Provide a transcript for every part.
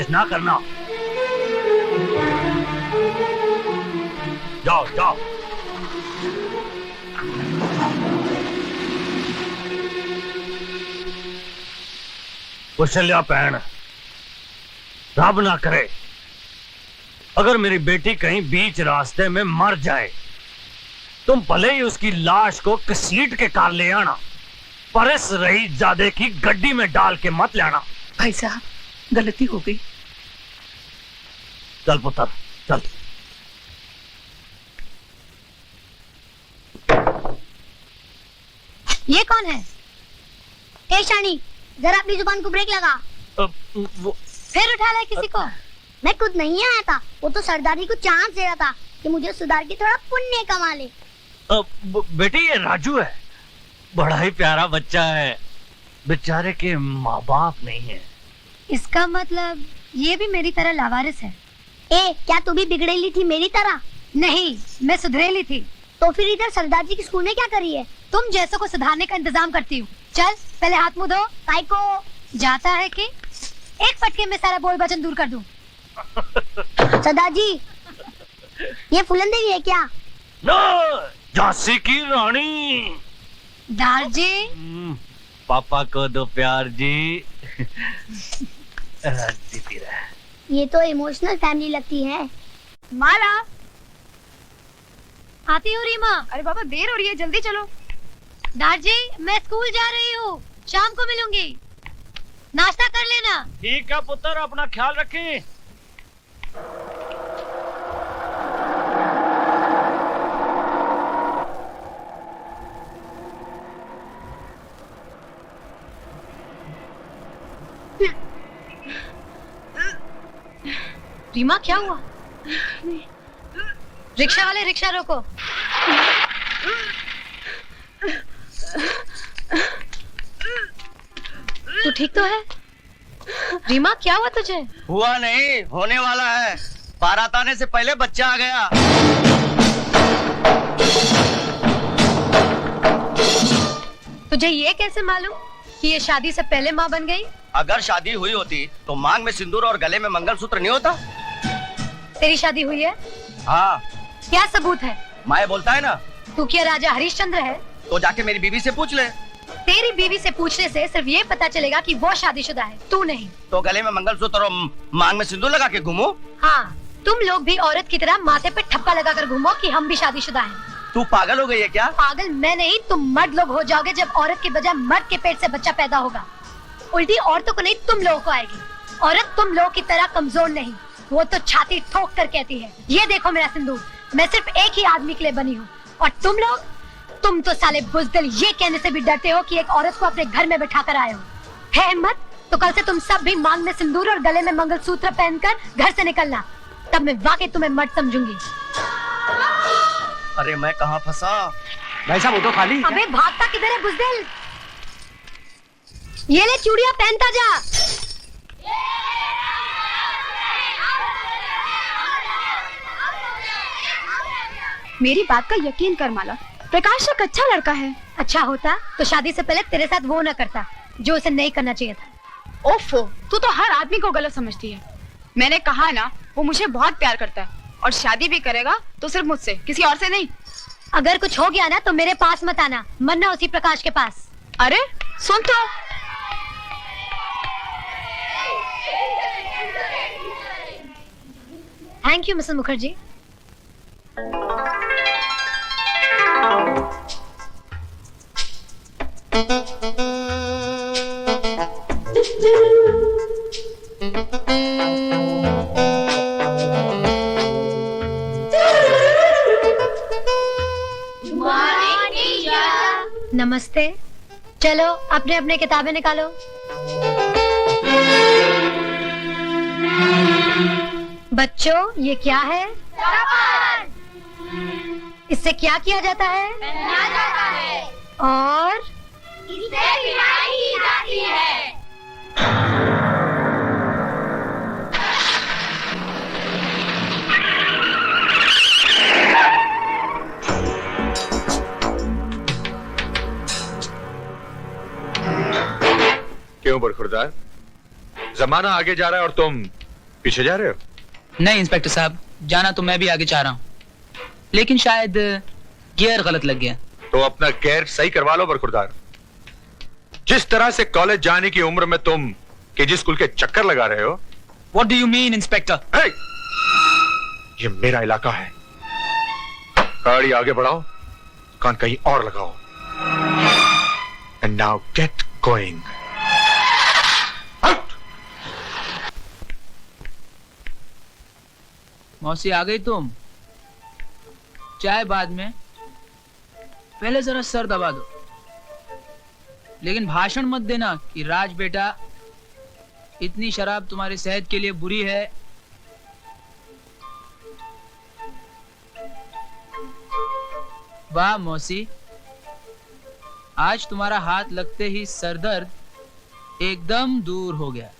बदमाश ना करना। जाओ जाओ। कौशल्या बहन, रब ना करे अगर मेरी बेटी कहीं बीच रास्ते में मर जाए, तुम भले ही उसकी लाश को घसीट के कार ले आना, पर इस रईसजादे की गड्डी में डाल के मत लाना। भाई साहब, गलती हो गई। चल पुत्र चल। ये कौन है? ए शानी, जरा अपनी जुबान को ब्रेक लगा। फिर उठा लाए किसी को? मैं खुद नहीं आया था, वो तो सरदारी को चांस दे रहा था कि मुझे सुधार के थोड़ा पुण्य कमा ले। बेटी ये राजू है, बड़ा ही प्यारा बच्चा है, बेचारे के माँ बाप नहीं है। इसका मतलब ये भी मेरी तरह लावारिस है। ए, क्या तू भी बिगड़ेली थी मेरी तरह? नहीं, मैं सुधरेली थी। तो फिर इधर सरदार जी के स्कूल में क्या करी है? तुम जैसों को सुधारने का इंतजाम करती हूँ। चल पहले हाथ मुंह धो। काय को जाता है कि एक फटके में सारा बोल वचन दूर कर दूं। सरदार जी, ये फूलन देवी है क्या? नो, झांसी की रानी। दार जी, पापा को दो प्यार जी। जीती रहे। ये तो इमोशनल फैमिली लगती है। माला, आती हूँ रीमा। अरे बाबा देर हो रही है, जल्दी चलो। दार जी, मैं स्कूल जा रही हूँ, शाम को मिलूंगी, नाश्ता कर लेना। ठीक है पुत्र, अपना ख्याल रखें। रीमा, क्या हुआ? रिक्शा वाले, रिक्शा रोको। तू ठीक तो है? रीमा, क्या हुआ तुझे? हुआ नहीं, होने वाला है। बारात आने से पहले बच्चा आ गया। तुझे ये कैसे मालूम कि ये शादी से पहले माँ बन गई? अगर शादी हुई होती तो मांग में सिंदूर और गले में मंगलसूत्र नहीं होता। तेरी शादी हुई है? हाँ। क्या सबूत है? माए बोलता है ना। तू क्या राजा हरिश्चंद्र है? तो जाके मेरी बीवी से पूछ ले। तेरी बीवी से पूछने से सिर्फ ये पता चलेगा कि वो शादीशुदा है, तू नहीं। तो गले में मंगलसूत्र और मांग में सिंदूर लगा के घूमो। हाँ, तुम लोग भी औरत की तरह माथे पे ठप्पा लगाकर घूमो कि हम भी शादीशुदा हैं। तू पागल हो गई है क्या? पागल मैं नहीं, तुम मर्द लोग हो जाओगे जब औरत के बजाय मर्द के पेट से बच्चा पैदा होगा। उल्टी औरतों को नहीं, तुम लोगों को आएगी। औरत तुम लोगों की तरह कमजोर नहीं, वो तो छाती ठोक कर कहती है, ये देखो मेरा सिंदूर, मैं सिर्फ एक ही आदमी के लिए बनी हूँ। और तुम लोग, तुम तो साले बुज़दिल ये कहने से भी डरते हो कि एक औरत को अपने घर में बिठा कर आए हो। है हिम्मत तो कल से तुम सब भी मांग में सिंदूर और गले में मंगलसूत्र पहनकर घर से निकलना, तब मैं वाकई तुम्हें मर्द समझूंगी। अरे मैं कहाँ फंसा? भाई साहब वो तो खाली। अबे भागता किधर है बुज़दिल? ये ले चूड़ियां पहनता जा। मेरी बात का यकीन कर माला, प्रकाश एक अच्छा लड़का है। अच्छा होता तो शादी से पहले तेरे साथ वो न करता जो उसे नहीं करना चाहिए था। ओफो, तू तो हर आदमी को गलत समझती है। मैंने कहा ना, वो मुझे बहुत प्यार करता है और शादी भी करेगा तो सिर्फ मुझसे, किसी और से नहीं। अगर कुछ हो गया ना तो मेरे पास मत आना, मरना उसी प्रकाश के पास। अरे सुन तो। Thank you Mrs Mukherjee. नमस्ते। चलो अपने अपने किताबें निकालो। बच्चों, ये क्या है? इससे क्या किया जाता है? पहना जाता है। और इससे बिनाई की जाती है। क्यों बरखुरदार, जमाना आगे जा रहा है और तुम पीछे जा रहे हो? नहीं इंस्पेक्टर साहब, जाना तो मैं भी आगे चाह रहा हूँ, लेकिन शायद गियर गलत लग गया। तो अपना गियर सही करवा लो बरखुरदार। जिस तरह से कॉलेज जाने की उम्र में तुम केजी स्कूल के चक्कर लगा रहे हो। What do you mean, inspector? hey! ये मेरा इलाका है। गाड़ी आगे बढ़ाओ, कान कहीं और लगाओ। And now get going. Out! मौसी आ गई तुम? चाय बाद में, पहले जरा सर दबा दो। लेकिन भाषण मत देना कि राज बेटा इतनी शराब तुम्हारी सेहत के लिए बुरी है। वाह मौसी, आज तुम्हारा हाथ लगते ही सरदर्द एकदम दूर हो गया।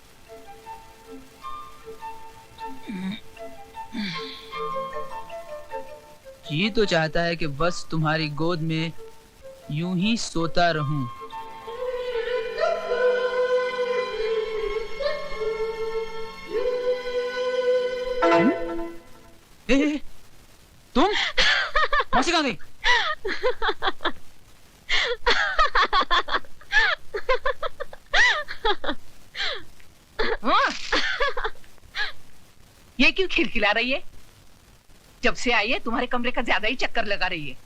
जी तो चाहता है कि बस तुम्हारी गोद में यूं ही सोता रहूं। ए, तुम मौसी कहाँ गई? ये क्यों खिलखिला रही है? जब से आई है तुम्हारे कमरे का ज्यादा ही चक्कर लगा रही है।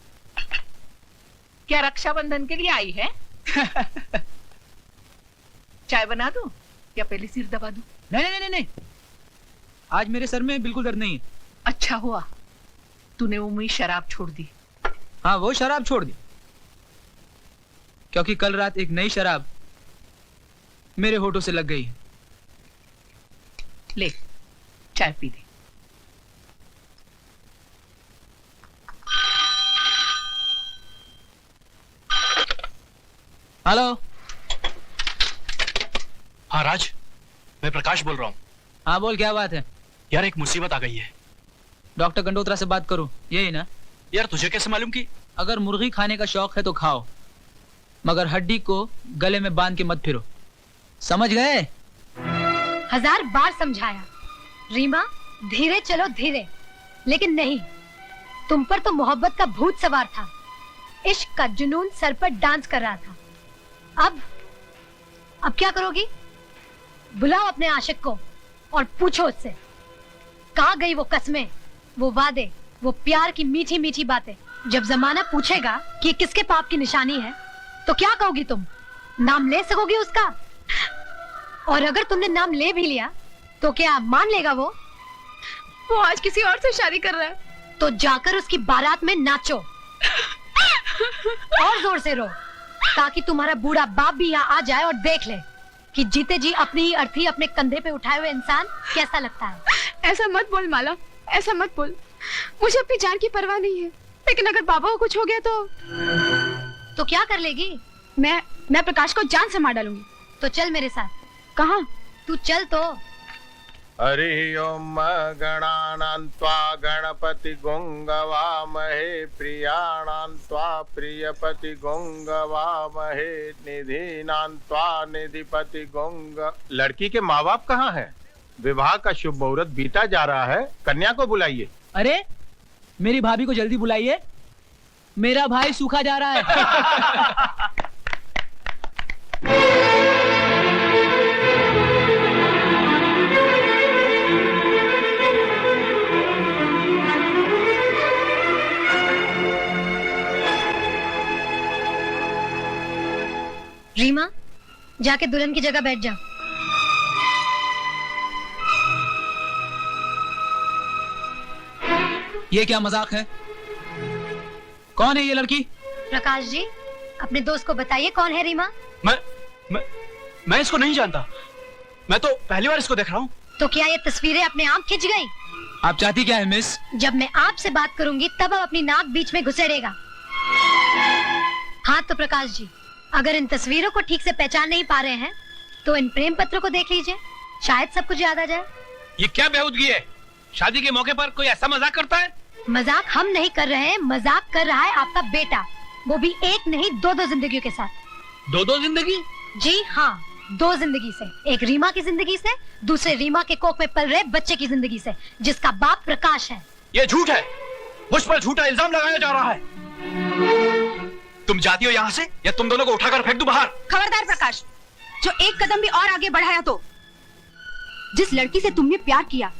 क्या रक्षाबंधन के लिए आई है? चाय बना दूं या पहले सिर दबा दूं? नहीं नहीं नहीं नहीं, आज मेरे सर में बिल्कुल दर्द नहीं है। अच्छा हुआ तूने उम्मीद शराब छोड़ दी। हाँ वो शराब छोड़ दी, क्योंकि कल रात एक नई शराब मेरे होठों से लग गई। ले चाय पी दे। हेलो। हाँ राज, मैं प्रकाश बोल रहा हूँ। हाँ बोल, क्या बात है? यार एक मुसीबत आ गई है। डॉक्टर गंडोत्रा से बात करूं, यही ना? यार तुझे कैसे मालूम कि? अगर मुर्गी खाने का शौक है तो खाओ, मगर हड्डी को गले में बांध के मत फिरो, समझ गए? 1000 बार समझाया रीमा, धीरे चलो धीरे, लेकिन नहीं, तुम पर तो मोहब्बत का भूत सवार था। इश्क का जुनून सर पर डांस कर रहा था। अब क्या करोगी? बुलाओ अपने आशिक को और पूछो उससे, कहाँ गई वो कस्में, वो वादे, वो प्यार की मीठी मीठी बातें। जब जमाना पूछेगा कि ये किसके पाप की निशानी है, तो क्या कहोगी तुम? नाम ले सकोगी उसका? और अगर तुमने नाम ले भी लिया तो क्या मान लेगा वो? वो आज किसी और से शादी कर रहा है। तो जाकर उसकी बारात में नाचो और जोर से रो, ताकि तुम्हारा बूढ़ा बाप भी यहाँ आ जाए और देख ले कि जीते जी अपनी ही अर्थी अपने कंधे पे उठाए हुए इंसान कैसा लगता है। ऐसा मत बोल माला, ऐसा मत बोल। मुझे अपनी जान की परवाह नहीं है, लेकिन अगर बाबा को कुछ हो गया तो क्या कर लेगी? मैं प्रकाश को जान से मार डालूंगी। तो चल मेरे साथ। कहाँ? तू चल तो। हरि ओम गणानान्त्वा गणपति गुंगवामहे प्रियाणान्त्वा प्रियपति गुंगवामहे निधीनान्त्वा निधिपति गुंग। लड़की के माँ बाप कहाँ हैं? विवाह का शुभ मुहूर्त बीता जा रहा है, कन्या को बुलाइए। अरे मेरी भाभी को जल्दी बुलाइए, मेरा भाई सूखा जा रहा है। रीमा, जाके दुल्हन की जगह बैठ जाओ। ये क्या मजाक है? कौन है ये लड़की? प्रकाश जी, अपने दोस्त को बताइए कौन है रीमा। मैं इसको नहीं जानता, मैं तो पहली बार इसको देख रहा हूँ। तो क्या ये तस्वीरें अपने आप खिंच गई? आप चाहती क्या है मिस? जब मैं आपसे बात करूंगी तब आप अपनी नाक बीच में घुसेड़ेगा। हाँ तो प्रकाश जी, अगर इन तस्वीरों को ठीक से पहचान नहीं पा रहे हैं तो इन प्रेम पत्रों को देख लीजिए, शायद सब कुछ याद आ जाए। ये क्या बेहूदगी है? शादी के मौके पर कोई ऐसा मजाक करता है? मजाक हम नहीं कर रहे हैं, मजाक कर रहा है आपका बेटा, वो भी एक नहीं 2-2 जिंदगियों के साथ। 2-2 जिंदगी? जी हाँ, दो जिंदगी से, एक रीमा की जिंदगी से, दूसरे रीमा के कोख में पल रहे बच्चे की जिंदगी से, जिसका बाप प्रकाश है। ये झूठ है, मुझ पर झूठा इल्जाम लगाया जा रहा है। तुम जाती हो यहाँ से या तुम दोनों को उठाकर फेंक दूं बाहर। खबरदार प्रकाश, जो एक कदम भी और आगे बढ़ाया तो। जिस लड़की से तुमने प्यार किया,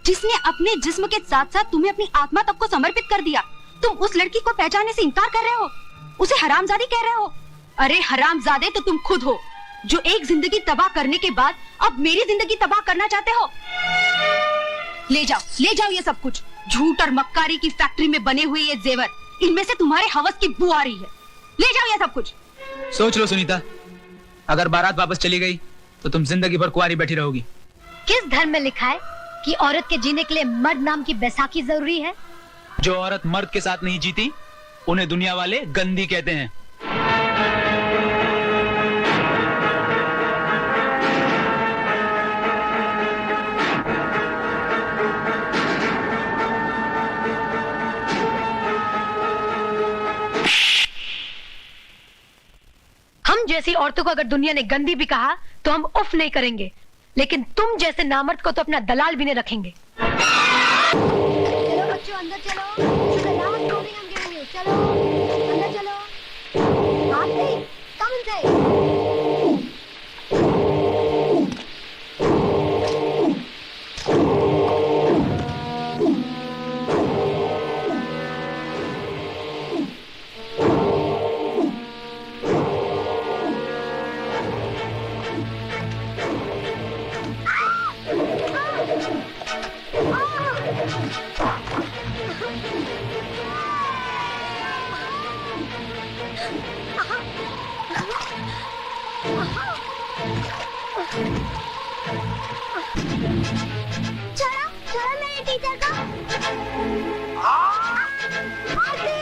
जिसने अपने जिस्म के साथ साथ तुम्हें अपनी आत्मा तक को समर्पित कर दिया, तुम उस लड़की को पहचानने से इनकार कर रहे हो, उसे हरामजादी कह रहे हो। अरे हरामजादे तो तुम खुद हो, जो एक जिंदगी तबाह करने के बाद अब मेरी जिंदगी तबाह करना चाहते हो। ले जाओ ये सब कुछ। झूठ और मक्कारी की फैक्ट्री में बने हुए ये जेवर, इनमें से तुम्हारे हवस की बू आ रही है। ले जाओ ये सब कुछ। सोच लो सुनीता, अगर बारात वापस चली गई तो तुम जिंदगी भर कुंवारी बैठी रहोगी। किस धर्म में लिखा है कि औरत के जीने के लिए मर्द नाम की बैसाखी जरूरी है? जो औरत मर्द के साथ नहीं जीती उन्हें दुनिया वाले गंदी कहते हैं। हम जैसी औरतों को अगर दुनिया ने गंदी भी कहा तो हम उफ नहीं करेंगे, लेकिन तुम जैसे नामर्द को तो अपना दलाल भी नहीं रखेंगे। चलो बच्चों अंदर चलो, चलो अंदर चलो। आरती, come inside। छोड़ो मेरे टीचर को। आरती,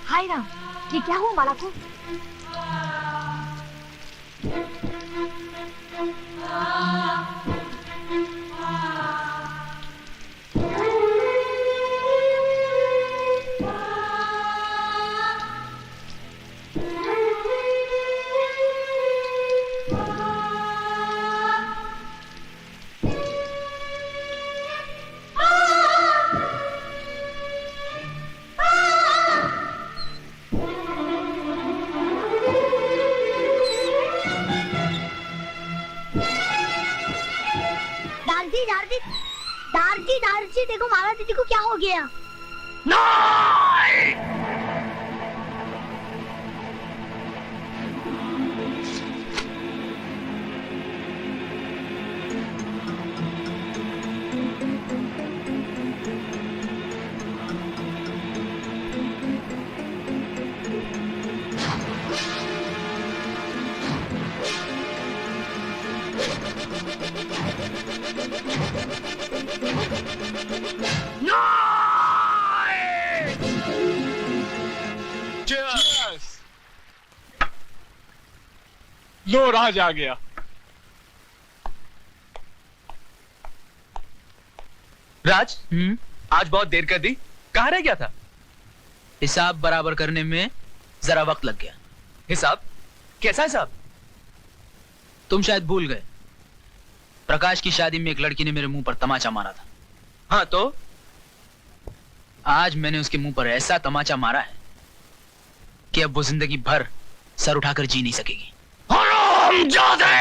हाय राम, ये क्या हुआ माला को? देखो माला दीदी को क्या हो गया। लो राज आ गया। राज, आज बहुत देर कर दी, कहाँ रह गया था? हिसाब बराबर करने में जरा वक्त लग गया। हिसाब? कैसा हिसाब? तुम शायद भूल गए, प्रकाश की शादी में एक लड़की ने मेरे मुंह पर तमाचा मारा था। हाँ तो? आज मैंने उसके मुंह पर ऐसा तमाचा मारा है कि अब वो जिंदगी भर सर उठाकर जी नहीं सकेगी। हरामजादे!